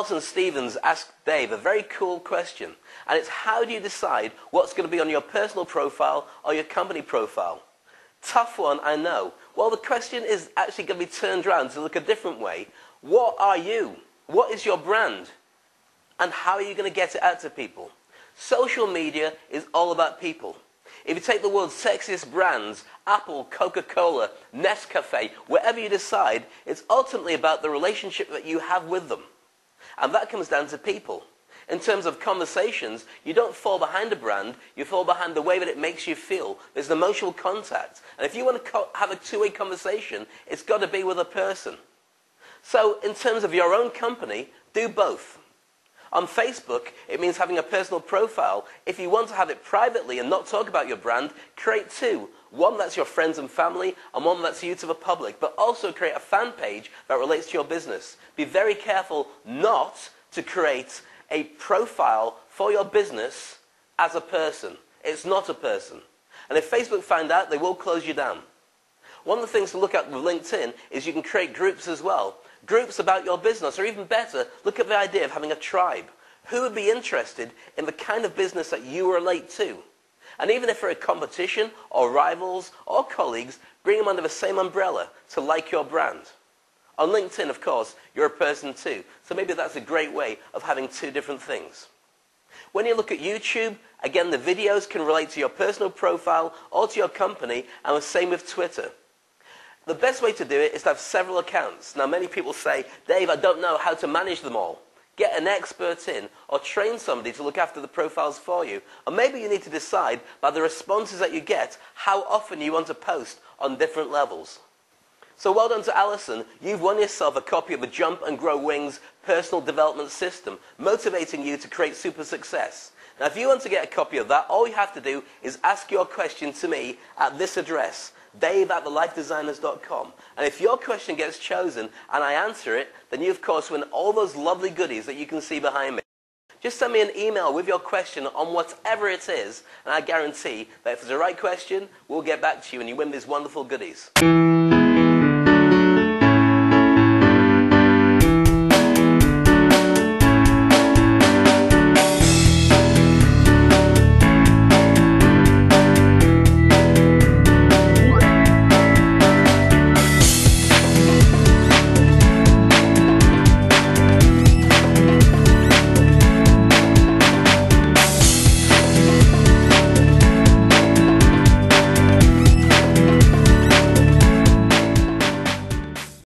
Alison Stevens asked Dave a very cool question, and it's how do you decide what's going to be on your personal profile or your company profile? Tough one, I know. Well, the question is actually going to be turned around to look a different way. What are you? What is your brand? And how are you going to get it out to people? Social media is all about people. If you take the world's sexiest brands, Apple, Coca-Cola, Nescafe, wherever you decide, it's ultimately about the relationship that you have with them. And that comes down to people. In terms of conversations, you don't fall behind a brand, you fall behind the way that it makes you feel. There's an emotional contact. And if you want to have a two-way conversation, it's got to be with a person. So in terms of your own company, do both. On Facebook, it means having a personal profile. If you want to have it privately and not talk about your brand, create two. One that's your friends and family, and one that's you to the public. But also create a fan page that relates to your business. Be very careful not to create a profile for your business as a person. It's not a person. And if Facebook find out, they will close you down. One of the things to look at with LinkedIn is you can create groups as well. Groups about your business, or even better, look at the idea of having a tribe. Who would be interested in the kind of business that you relate to? And even if they're a competition, or rivals, or colleagues, bring them under the same umbrella to like your brand. On LinkedIn, of course, you're a person too. So maybe that's a great way of having two different things. When you look at YouTube, again, the videos can relate to your personal profile or to your company, and the same with Twitter. The best way to do it is to have several accounts. Now, many people say, Dave, I don't know how to manage them all. Get an expert in, or train somebody to look after the profiles for you. Or maybe you need to decide by the responses that you get how often you want to post on different levels. So well done to Alison. You've won yourself a copy of the Jump and Grow Wings personal development system, motivating you to create super success. Now, if you want to get a copy of that, all you have to do is ask your question to me at this address, dave@thelifedesigners.com. And if your question gets chosen and I answer it, then you, of course, win all those lovely goodies that you can see behind me. Just send me an email with your question on whatever it is, and I guarantee that if it's the right question, we'll get back to you and you win these wonderful goodies.